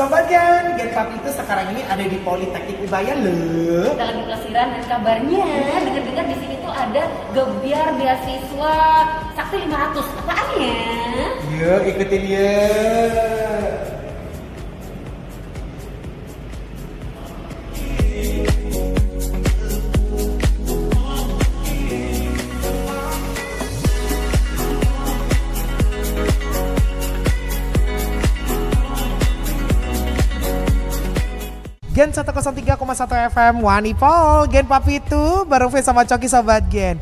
Sobat Gen Papi itu sekarang ini ada di Politeknik Ubaya loh. Kita lagi pelesiran dan kabarnya dengar-dengar di sini tuh ada gebiar beasiswa Sakti 500. Apaan ya? Yuk ikutin yuk. Gen 103,1 FM Wanipol, Gen Papi itu bareng V sama Coki Sobat Gen.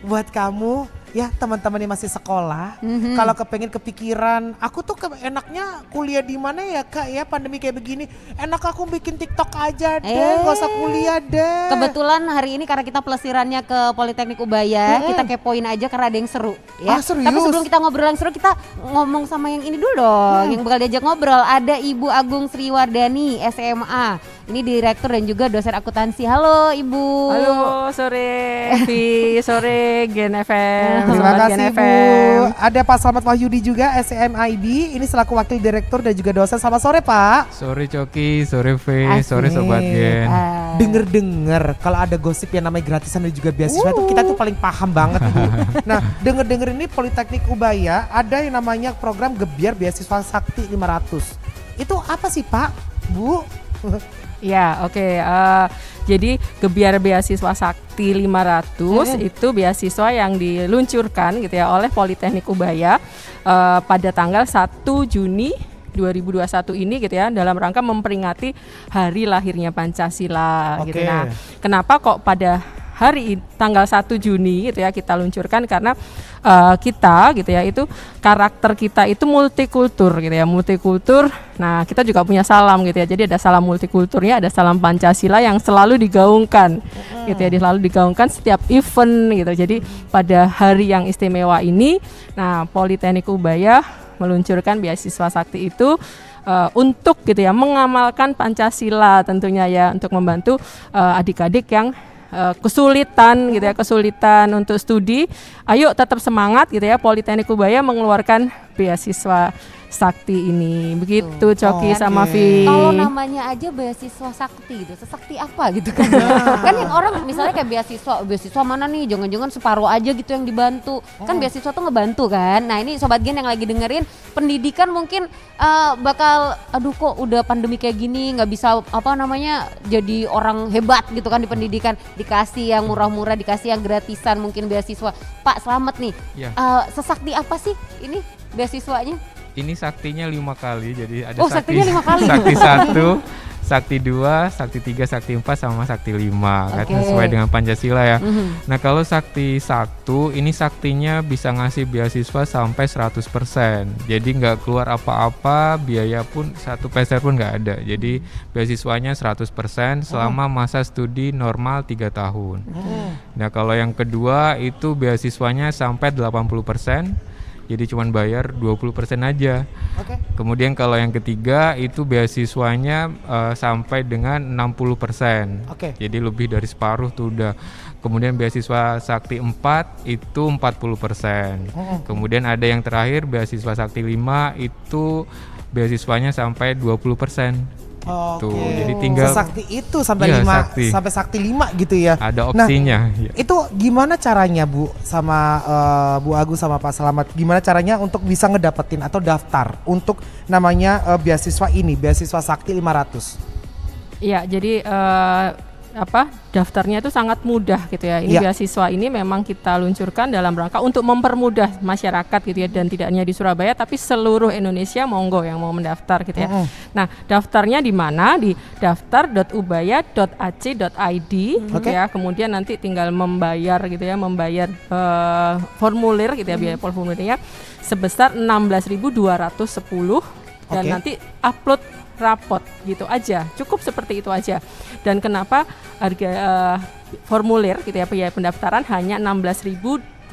Buat kamu ya teman-teman yang masih sekolah, kalau kepikiran, aku tuh enaknya kuliah di mana ya Kak ya, pandemi kayak begini, enak aku bikin TikTok aja deh, gak usah kuliah deh. Kebetulan hari ini karena kita pelesirannya ke Politeknik Ubaya, kita kepoin aja karena ada yang seru ya. Serius? Tapi sebelum kita ngobrol yang seru, kita ngomong sama yang ini dulu dong, yang bakal diajak ngobrol. Ada Ibu Agung Sriwardani, SMA. Ini direktur dan juga dosen akuntansi. Halo Ibu. Halo, sore Vi, sore Gen FM. Terima Sobat kasih Gen Bu. FM. Ada Pak Slamet Wahyudi juga SMIB. Ini selaku wakil direktur dan juga dosen. Selamat sore Pak. Sore Coki, sore V, Asik. sore Sobat Gen. Dengar kalau ada gosip yang namanya gratisan dan juga beasiswa itu kita tuh paling paham banget Bu. Nah denger ini Politeknik Ubaya ada yang namanya program Gebiar Beasiswa Sakti 500. Itu apa sih Pak, Bu? Ya, oke. Jadi Gebiar Beasiswa Sakti 500 itu beasiswa yang diluncurkan gitu ya oleh Politeknik Ubaya pada tanggal 1 Juni 2021 ini gitu ya, dalam rangka memperingati hari lahirnya Pancasila gitu. Nah, kenapa kok pada hari tanggal 1 Juni gitu ya kita luncurkan, karena kita gitu ya, itu karakter kita itu multikultur gitu ya, multikultur. Nah, kita juga punya salam gitu ya. Jadi ada salam multikulturnya, ada salam Pancasila yang selalu digaungkan gitu ya, selalu digaungkan setiap event gitu. Jadi pada hari yang istimewa ini, nah Politeknik Ubaya meluncurkan beasiswa Sakti itu untuk gitu ya mengamalkan Pancasila tentunya ya, untuk membantu adik-adik yang kesulitan gitu ya, kesulitan untuk studi. Ayo tetap semangat gitu ya, Politeknik Ubaya mengeluarkan beasiswa Sakti ini. Begitu Coki sama Vi. Kalau namanya aja beasiswa Sakti gitu, sesakti apa gitu kan? Kan yang orang misalnya kayak beasiswa mana nih? Jangan-jangan separuh aja gitu yang dibantu. Kan beasiswa tuh ngebantu kan. Nah ini Sobat Gen yang lagi dengerin, pendidikan mungkin bakal, aduh kok udah pandemi kayak gini nggak bisa jadi orang hebat gitu kan di pendidikan. Dikasih yang murah-murah, dikasih yang gratisan mungkin beasiswa. Pak Slamet nih, sesakti apa sih ini beasiswanya? Ini saktinya 5 kali, jadi ada saktinya 5 kali. Sakti 1, Sakti 2, Sakti 3, Sakti 4 sama Sakti 5 kan, sesuai dengan Pancasila ya. Nah kalau Sakti 1 ini saktinya bisa ngasih beasiswa sampai 100%. Jadi nggak keluar apa-apa, biaya pun 1 peser pun nggak ada. Jadi beasiswanya 100% selama masa studi normal 3 tahun. Nah kalau yang kedua itu beasiswanya sampai 80%. Jadi cuman bayar 20% aja. Kemudian kalau yang ketiga itu beasiswanya sampai dengan 60%. Jadi lebih dari separuh tuh udah. Kemudian beasiswa Sakti 4 itu 40%. Kemudian ada yang terakhir beasiswa Sakti 5 itu beasiswanya sampai 20%. Jadi tinggal Sakti itu sampai 5 sampai Sakti 5 gitu ya. Ada opsinya. Nah, itu gimana caranya Bu sama Bu Agus sama Pak Slamet? Gimana caranya untuk bisa ngedapetin atau daftar untuk namanya beasiswa ini, beasiswa Sakti 500? Iya, jadi daftarnya itu sangat mudah gitu ya. Ini beasiswa ini memang kita luncurkan dalam rangka untuk mempermudah masyarakat gitu ya, dan tidak hanya di Surabaya tapi seluruh Indonesia, monggo yang mau mendaftar gitu ya. Nah, daftarnya di mana? Di daftar.ubaya.ac.id gitu ya. Kemudian nanti tinggal membayar gitu ya, membayar formulir gitu ya, biaya formulirnya sebesar 16.210 dan nanti upload rapot gitu aja, cukup seperti itu aja. Dan kenapa harga formulir gitu ya, biaya pendaftaran hanya 16.210?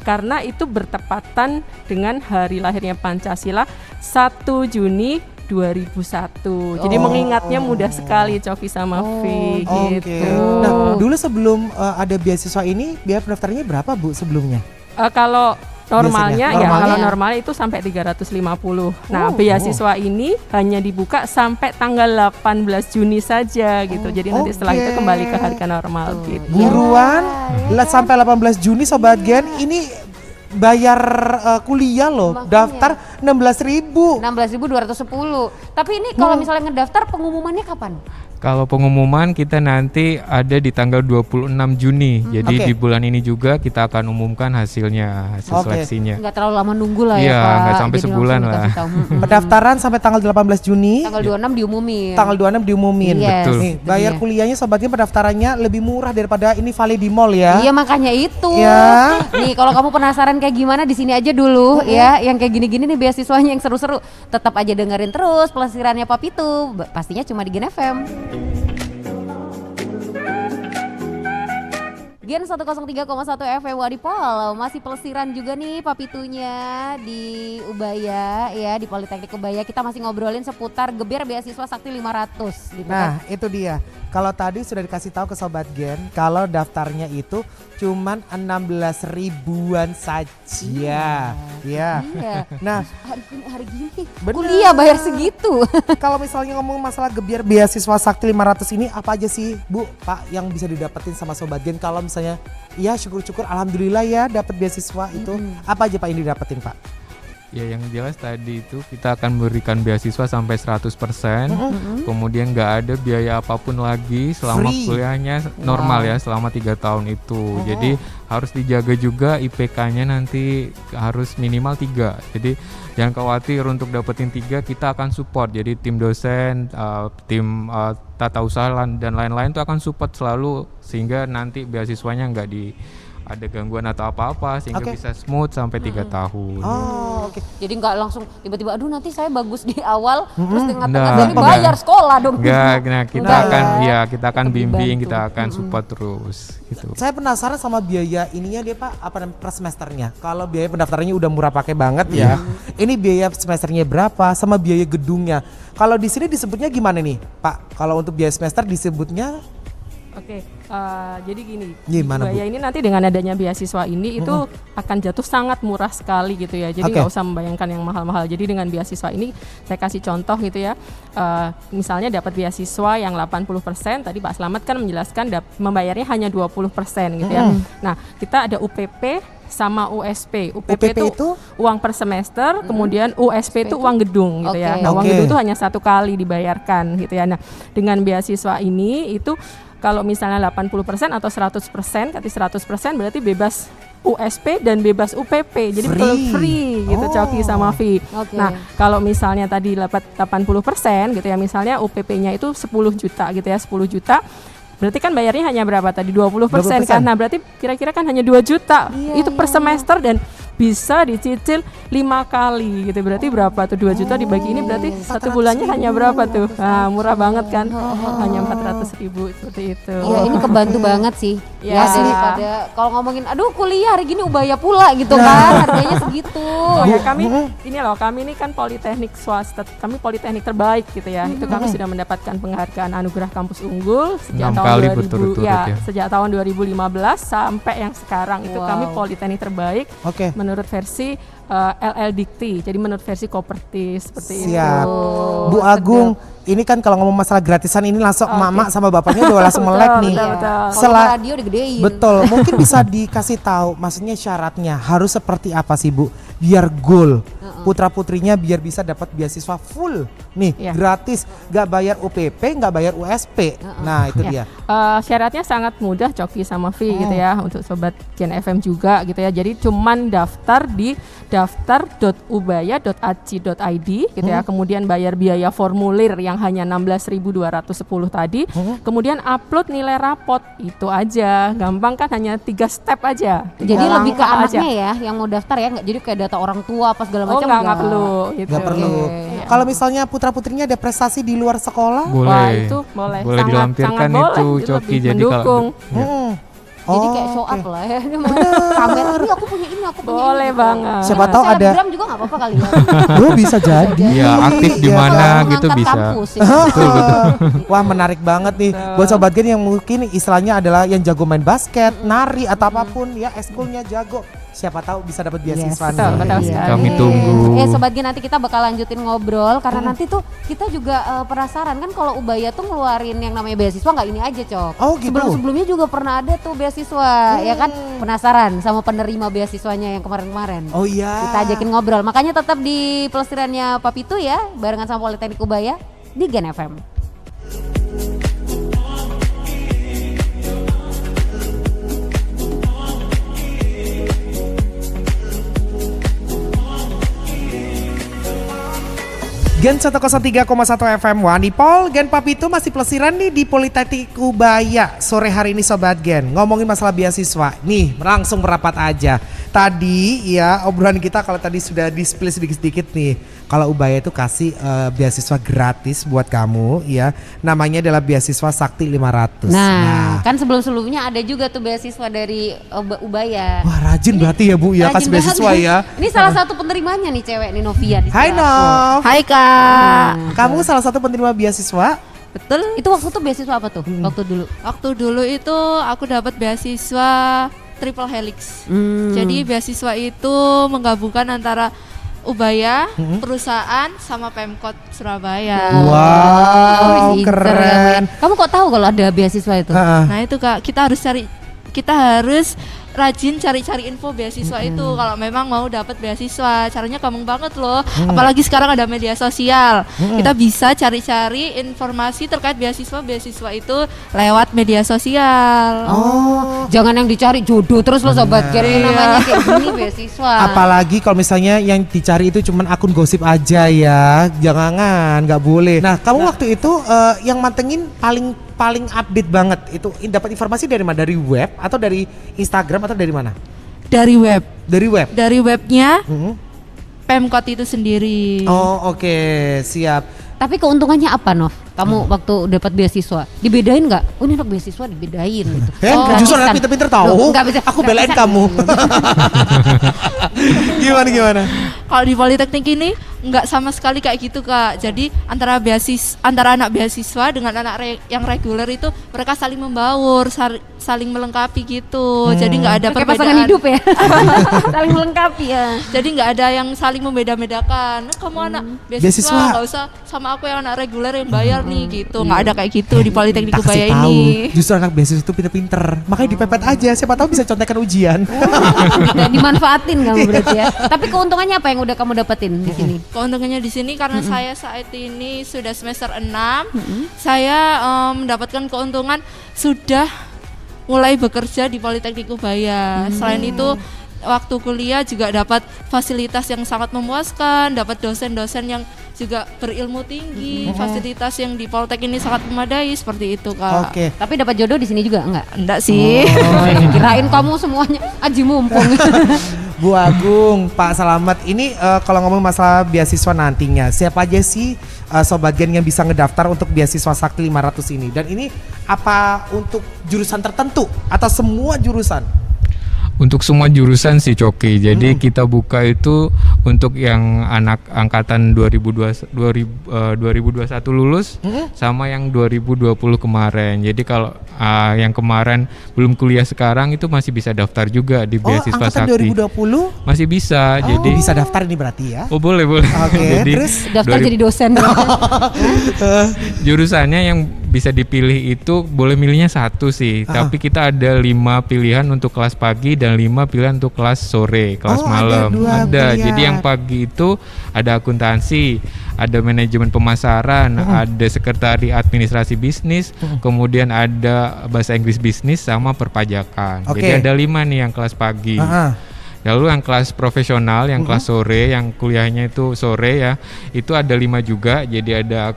Karena itu bertepatan dengan hari lahirnya Pancasila 1 Juni 2001. Jadi mengingatnya mudah sekali Coki sama Vi gitu. Nah, dulu sebelum ada beasiswa ini biaya pendaftarannya berapa Bu sebelumnya? Kalau Normalnya biasanya? ya kalau Normalnya. normalnya itu sampai 350. Nah, beasiswa ini hanya dibuka sampai tanggal 18 Juni saja gitu. Jadi nanti setelah itu Oke. kembali ke harga normal gitu. Buruan sampai 18 Juni Sobat Gen, ini bayar kuliah loh, Makanya. daftar 16.000. 16.210. Tapi ini kalau misalnya ngedaftar pengumumannya kapan? Kalau pengumuman kita nanti ada di tanggal 26 Juni. Jadi Oke. di bulan ini juga kita akan umumkan hasilnya, hasil Oke. seleksinya. Nggak terlalu lama nunggu lah Iya, ya Pak. nggak sampai Jadi sebulan langsung lah. dikasih tahu. Pendaftaran sampai tanggal 18 Juni, Tanggal 26 diumumin. tanggal 26 diumumin. Yes, Betul. Nih, itu bayar dia. kuliahnya Sobat Gen pendaftarannya lebih murah daripada ini Vali di mall ya. Iya makanya itu. Ya. Nih kalau kamu penasaran kayak gimana di sini aja dulu ya, yang kayak gini-gini nih beasiswanya yang seru-seru. Tetap aja dengerin terus pelesirannya Papitu. Pastinya cuma di Gen FM. Gen 103,1 FM Wadipol, masih pelesiran juga nih Papitunya di Ubaya ya, di Politeknik Ubaya. Kita masih ngobrolin seputar geber beasiswa Sakti 500 gitu kan. Nah, itu dia. Kalau tadi sudah dikasih tahu ke Sobat Gen, kalau daftarnya itu cuman 16 ribuan saja. Ya. Iya. Nah, Hari gini Bener. kuliah bayar segitu. kalau misalnya ngomong masalah gebiar beasiswa Sakti 500 ini apa aja sih Bu, Pak yang bisa didapetin sama Sobat Gen kalau misalnya ya syukur-syukur alhamdulillah ya dapat beasiswa itu. Apa aja Pak yang didapetin Pak? Ya yang jelas tadi itu kita akan memberikan beasiswa sampai 100%. Kemudian nggak ada biaya apapun lagi selama Free. kuliahnya normal ya selama 3 tahun itu. Jadi harus dijaga juga IPK-nya nanti harus minimal 3. Jadi jangan khawatir untuk dapetin 3, kita akan support. Jadi tim dosen, tim tata usaha dan lain-lain itu akan support selalu sehingga nanti beasiswanya nggak ada gangguan atau apa-apa sehingga Oke. bisa smooth sampai 3 tahun. Oh, oke. Jadi nggak langsung tiba-tiba aduh nanti saya bagus di awal terus tengah-tengah Nggak, jadi bayar nggak. sekolah dong. Enggak, nah kita Enggak akan ya. kita akan Tetap bimbing, dibantu. kita akan support terus gitu. Saya penasaran sama biaya ininya dia Pak, apa namanya per semesternya. Kalau biaya pendaftarannya udah murah pakai banget ya. Ini biaya semesternya berapa sama biaya gedungnya. Kalau di sini disebutnya gimana nih, Pak? Kalau untuk biaya semester disebutnya Oke, jadi gini, Gimana, di Ubaya ini nanti dengan adanya beasiswa ini itu akan jatuh sangat murah sekali gitu ya. Jadi Oke. nggak usah membayangkan yang mahal-mahal. Jadi dengan beasiswa ini saya kasih contoh gitu ya. Misalnya dapat beasiswa yang 80%, tadi Pak Slamet kan menjelaskan membayarnya hanya 20% gitu ya. Nah, kita ada UPP sama USP. UPP itu itu? uang per semester, kemudian USP itu uang gedung gitu ya. Oke. Nah, uang Oke. gedung itu hanya 1 kali dibayarkan gitu ya. Nah, dengan beasiswa ini itu kalau misalnya 80% atau 100%, kati 100% berarti bebas USP dan bebas UPP. Jadi betul free gitu Oh. Coki sama Vi. Oke. Nah, kalau misalnya tadi dapat 80% gitu ya, misalnya UPP-nya itu 10 juta gitu ya, 10 juta. Berarti kan bayarnya hanya berapa tadi? 20% kan. Nah, berarti kira-kira kan hanya 2 juta. Iya, Itu per iya. semester dan bisa dicicil 5 kali gitu. Berarti berapa tuh 2 juta dibagi ini berarti satu bulannya hanya berapa tuh? Nah, murah banget kan? Hanya 400.000 seperti itu. Iya ini kebantu banget sih. Ya. Ya daripada kalau ngomongin aduh kuliah hari gini Ubaya pula gitu kan harganya segitu. Ya, kami ini loh, kami ini kan politeknik swasta, kami politeknik terbaik gitu ya. Itu kami sudah mendapatkan penghargaan anugerah kampus unggul sejak 6 tahun kali 2000 berturut-turut ya. sejak tahun 2015 sampai yang sekarang itu Wow. kami politeknik terbaik Oke. menurut versi LL Dikti. Jadi menurut versi Kopertis seperti Siap. itu. Bu Agung, ini kan kalau ngomong masalah gratisan ini langsung mama sama bapaknya udah langsung melek nih. betul, betul. Kalau Sela- radio digedein. Betul, mungkin bisa dikasih tahu maksudnya syaratnya harus seperti apa sih Bu? Biar goal putra-putrinya biar bisa dapat beasiswa full nih, Iya. gratis, nggak bayar UPP, nggak bayar USP. Nah, itu Ya. dia. Syaratnya sangat mudah Coki sama Vi gitu ya untuk sobat Gen FM juga gitu ya. Jadi cuman daftar di daftar.ubaya.ac.id gitu ya. Kemudian bayar biaya formulir yang hanya 16.210 tadi. Kemudian upload nilai rapot. Itu aja. Gampang kan, hanya 3 step aja. Jadi 3 lebih ke langkah anaknya ya yang mau daftar ya, nggak jadi kayak data orang tua apa segala Oh macam. nggak perlu gitu. Nggak perlu. Oke. Kalau misalnya putra-putrinya ada prestasi di luar sekolah, Boleh. Wah, itu boleh. Boleh dilampirkan sangat itu boleh. Coki. Lebih Jadi mendukung. hmm. Jadi Oh, kayak show up oke. lah ya. Dia mau pamer ini aku punya ini, aku punya Boleh ini. banget. Siapa tahu ada. Selebgram juga nggak apa-apa kali ya. Oh, bisa jadi. Iya, aktif di Iya. mana Kalau gitu mengangkat bisa. kampus, ya. Wah, menarik banget nih buat sobat Gen yang mungkin istilahnya adalah yang jago main basket, nari atau apapun ya, eskulnya jago. siapa tahu bisa dapat Yes, beasiswa betul, nih. betul Iya. sekali. Kami tunggu. Sobat Gen, nanti kita bakal lanjutin ngobrol karena nanti tuh kita juga penasaran kan kalau Ubaya tuh ngeluarin yang namanya beasiswa nggak ini aja, Cok. Oh, gitu. Sebelum-sebelumnya juga pernah ada tuh beasiswa, ya kan? Penasaran sama penerima beasiswanya yang kemarin-kemarin. Oh iya. Kita ajakin ngobrol. Makanya tetap di pelestirannya Pak Pitu ya, barengan sama Politeknik Ubaya di Gen FM. Gen 103,1 FM Wanipol, Gen Papitu masih pelesiran nih di Politeknik Ubaya sore hari ini Sobat Gen. Ngomongin masalah beasiswa, nih langsung merapat aja. Tadi ya obrolan kita kalau tadi sudah di-spill sedikit-sedikit nih. Kalau Ubaya itu kasih beasiswa gratis buat kamu ya. Namanya adalah beasiswa Sakti 500. Nah, kan sebelum-sebelumnya ada juga tuh beasiswa dari Ubaya. Wah rajin berarti ya Bu ya kasih Rajin beasiswa banget. ya. Ini salah satu penerimanya nih cewek nih Novia di Hai sebelah aku. Nov. Hai Kak. Kamu salah satu penerima beasiswa. Betul. Itu waktu tuh beasiswa apa tuh? Waktu dulu. Waktu dulu itu aku dapat beasiswa Triple Helix. Jadi beasiswa itu menggabungkan antara Ubaya, perusahaan sama Pemkot Surabaya. Wow, Pinter keren. Kamu kok tahu kalau ada beasiswa itu? Heeh. Nah itu Kak, kita harus rajin cari-cari info beasiswa itu kalau memang mau dapat beasiswa. Caranya gampang banget loh. Apalagi sekarang ada media sosial. Kita bisa cari-cari informasi terkait beasiswa itu lewat media sosial. Oh, jangan yang dicari jodoh terus lo Sobat Gen, yang namanya kayak gini beasiswa. Apalagi kalau misalnya yang dicari itu cuman akun gosip aja ya, jangan, nggak boleh. Nah, kamu waktu itu yang mantengin paling update banget itu dapat informasi dari mana? Dari web atau dari Instagram atau dari mana? Dari web. Dari web. Dari webnya Mhm. Pemkot itu sendiri. Oh oke, siap. Tapi keuntungannya apa Nov? Kamu waktu dapat beasiswa dibedain nggak? Oh ini anak beasiswa dibedain gitu. Justru gratisan. anak pinter-pinter tahu. Loh, nggak bisa, Aku nggak belain bisa. kamu. Gimana? Kalau di Politeknik ini nggak sama sekali kayak gitu Kak. Jadi antara anak beasiswa dengan anak yang reguler itu mereka saling membaur, saling melengkapi gitu. Jadi nggak ada Kayak perbedaan. pasangan hidup ya. Saling melengkapi ya. Jadi nggak ada yang saling membeda-bedakan. Nah, kamu anak Beasiswa. beasiswa nggak usah sama aku yang anak reguler yang bayar nih gitu. Nggak ada kayak gitu di Politeknik Tak kasih Ubaya tahu. ini. Justru anak beasiswa itu pinter-pinter. Makanya dipepet aja. Siapa tahu bisa contekan ujian. Dan dimanfaatin kamu berarti ya. Tapi keuntungannya apa yang udah kamu dapetin di sini? Keuntungannya di sini karena saya saat ini sudah semester 6, saya mendapatkan keuntungan sudah mulai bekerja di Politeknik Ubaya. Selain itu waktu kuliah juga dapat fasilitas yang sangat memuaskan, dapat dosen-dosen yang juga berilmu tinggi, fasilitas yang di Politek ini sangat memadai seperti itu Kak. Oke. Tapi dapat jodoh di sini juga enggak? Enggak sih. Kirain kamu semuanya aji mumpung. Bu Agung, Pak Salamet, ini kalau ngomong masalah beasiswa nantinya, siapa aja sih Sobat Gen yang bisa ngedaftar untuk beasiswa Sakti 500 ini? Dan ini apa untuk jurusan tertentu atau semua jurusan? Untuk semua jurusan sih Coki. Jadi kita buka itu untuk yang anak angkatan 2021 lulus sama yang 2020 kemarin. Jadi kalau yang kemarin belum kuliah sekarang itu masih bisa daftar juga di beasiswa angkatan Sakti. 2020? Masih bisa. Jadi Bisa daftar ini berarti ya? Oh boleh. Oke, Jadi terus? Daftar jadi dosen. jurusannya yang bisa dipilih itu boleh milihnya satu sih, tapi kita ada 5 pilihan untuk kelas pagi dan 5 pilihan untuk kelas sore, kelas Oh, ada malam. 2 Ada. pilihan. Jadi yang pagi itu ada akuntansi, ada manajemen pemasaran, ada sekretari administrasi bisnis, kemudian ada bahasa Inggris bisnis sama perpajakan. Oke. Jadi ada 5 nih yang kelas pagi. Ah, Lalu yang kelas profesional, yang kelas sore, yang kuliahnya itu sore ya, itu ada 5 juga. Jadi ada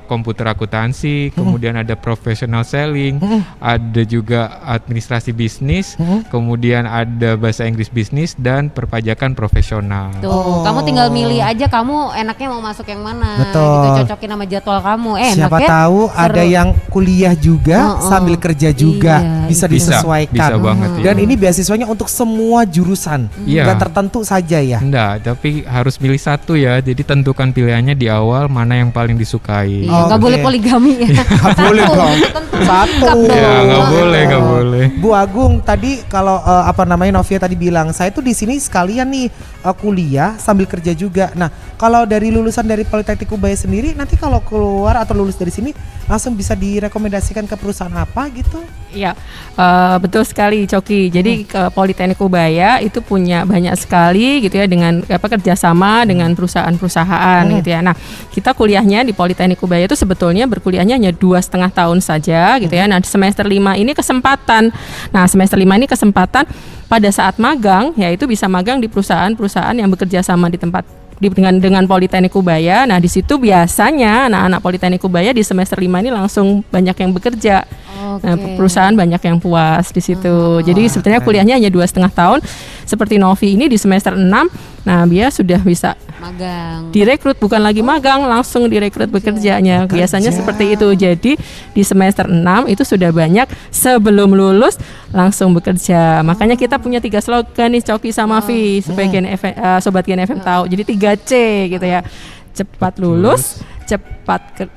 komputer akuntansi, kemudian ada professional selling, ada juga administrasi bisnis, kemudian ada bahasa Inggris bisnis dan perpajakan profesional. Tuh, kamu tinggal milih aja kamu enaknya mau masuk yang mana. Betul. Gitu, cocokin sama jadwal kamu. siapa Enak ya? tahu Seru. ada yang kuliah juga sambil kerja juga, Iya, bisa Bisa disesuaikan. banget, Dan iya. ini beasiswanya untuk semua jurusan. Iya. Nggak tertentu saja ya. Enggak, tapi harus pilih satu ya. Jadi tentukan pilihannya di awal mana yang paling disukai. Iya, nggak Oke. boleh poligami ya. Nggak boleh dong. Satu. Ya nggak boleh, nggak boleh. Bu Agung tadi kalau Novia tadi bilang saya tuh di sini sekalian nih kuliah sambil kerja juga. Nah kalau dari lulusan dari Politeknik Ubaya sendiri nanti kalau keluar atau lulus dari sini langsung bisa direkomendasikan ke perusahaan apa gitu? Iya, betul sekali Coki. Jadi ke Politeknik Ubaya itu punya banyak sekali gitu ya dengan kerjasama dengan perusahaan-perusahaan gitu ya. Nah kita kuliahnya di Politeknik Ubaya itu sebetulnya berkuliahnya hanya 2,5 tahun saja gitu ya. Nah semester 5 ini kesempatan. Nah semester 5 ini kesempatan pada saat magang, yaitu bisa magang di perusahaan-perusahaan yang bekerja sama di tempat dengan Politeknik Ubaya. Nah di situ biasanya anak-anak Politeknik Ubaya di semester 5 ini langsung banyak yang bekerja. Nah, perusahaan banyak yang puas di situ. Jadi sebetulnya kuliahnya hanya 2,5 tahun. Seperti Novi ini di semester 6, nah dia sudah bisa Magang. direkrut, bukan lagi magang, langsung direkrut bekerjanya. Biasanya seperti itu. Jadi di semester 6 itu sudah banyak sebelum lulus langsung bekerja. Makanya kita punya 3 slogan nih Coki sama Vi supaya Sobat Gen FM tahu. Jadi 3C gitu ya. Cepat lulus, cepat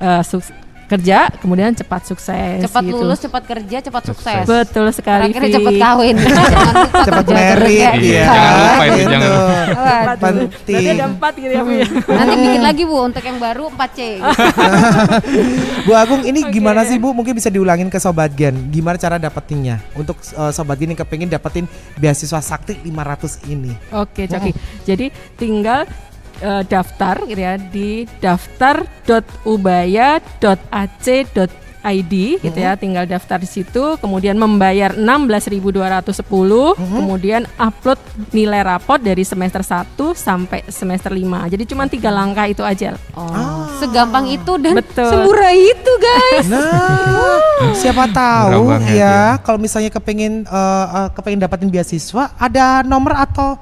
kerja, kemudian cepat sukses. Cepat gitu. lulus, cepat kerja, cepat sukses. Betul sekali. Akhirnya Vi. cepat kawin. Jangan lupa Cepat kerja, married kerja. ya. Jangan lupa itu, Gitu. jangan lupa. Waduh. Penting. Berarti ada 4 gitu ya Vi. Nanti bikin lagi Bu untuk yang baru 4C. Bu Agung ini gimana sih Bu? Mungkin bisa diulangin ke Sobat Gen. Gimana cara dapetinnya? Untuk Sobat Gen yang kepengin dapetin beasiswa Sakti 500 ini. Oke, Coki. Jadi tinggal daftar gitu ya di daftar.ubaya.ac.id gitu ya. Tinggal daftar di situ, kemudian membayar 16.210, kemudian upload nilai rapot dari semester 1 sampai semester 5. Jadi cuma 3 langkah itu aja. Segampang itu dan Betul. semurah itu guys. Nah, siapa tahu Murah banget ya kalau misalnya kepengin dapatin beasiswa, ada nomor atau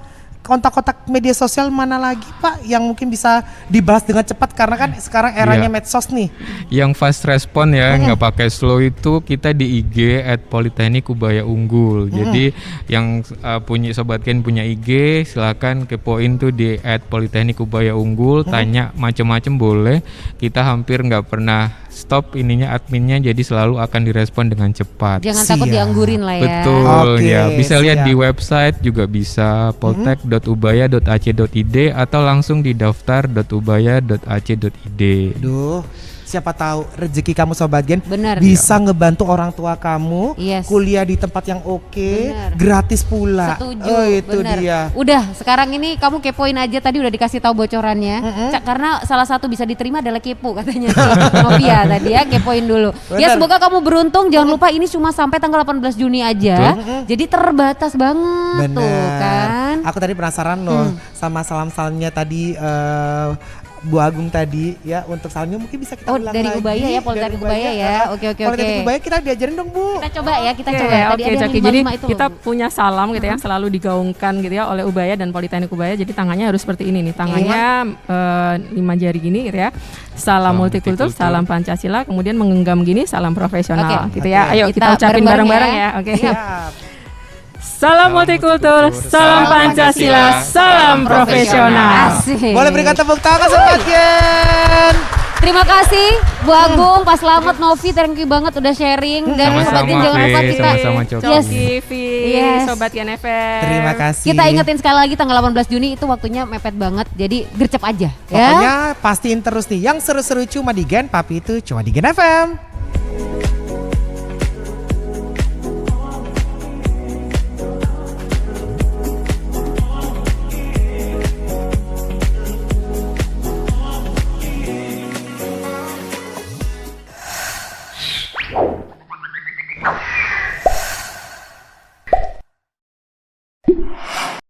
kontak-kontak media sosial mana lagi Pak yang mungkin bisa dibahas dengan cepat karena kan sekarang eranya Iya. medsos nih. Yang fast respon ya, nggak pakai slow itu kita di IG @Politeknik Ubaya Unggul. Jadi yang punya Sobat Gen punya IG, silakan kepoin tuh di @Politeknik Ubaya Unggul. Tanya macam-macam boleh. Kita hampir nggak pernah stop ininya adminnya, jadi selalu akan direspon dengan cepat. Jangan takut Siap. dianggurin lah ya. Betul Oke, ya, bisa lihat siap. di website juga bisa poltek.ubaya.ac.id atau langsung di daftar.ubaya.ac.id. Aduh, siapa tahu rezeki kamu Sobat Gen Benar. bisa ngebantu orang tua kamu Yes. kuliah di tempat yang oke, Benar. gratis pula. Setuju. Oh, itu bener. dia. Udah, sekarang ini kamu kepoin aja, tadi udah dikasih tahu bocorannya. Karena salah satu bisa diterima adalah kepo katanya si Novia tadi ya, kepoin dulu. Ya Bener. semoga kamu beruntung. Jangan lupa ini cuma sampai tanggal 18 Juni aja. Jadi terbatas banget tuh kan. Aku tadi penasaran loh sama salam-salamnya tadi Bu Agung tadi ya, untuk salamnya mungkin bisa kita Oh, ulang dari lagi. Ubaya ya, Politeknik Dari Ubaya ya. Oke, oke, Politeknik oke. Ubaya kita diajarin dong Bu. Kita coba ya, kita Oke, coba. Tadi oke, ada yang Jaki. Jadi 55 itu. kita punya salam gitu ya, selalu digaungkan gitu ya oleh Ubaya dan Politeknik Ubaya. Jadi tangannya harus seperti ini nih, tangannya 5 jari gini gitu ya. Salam multikultur, salam Pancasila, kemudian mengenggam gini, salam profesional Oke. gitu ya. Oke. Ayo kita ucapin bareng-bareng ya. Oke. Siap. Salam multikultur, salam Pancasila, salam profesional. Asik. Boleh berikan tepuk tangan Sobat Gen. Terima kasih Bu Agung, Pak Slamet, Novi, thank you banget udah sharing. Dan Sobat Gen jangan lupa Vi, kita sama-sama Coki. Yes. Coki, Vi, Yes. Sobat Gen FM. Terima kasih. Kita ingetin sekali lagi tanggal 18 Juni itu waktunya mepet banget. Jadi gercep aja ya. Pokoknya pastiin terus nih yang seru-seru cuma di Gen, Papi itu cuma di Gen FM.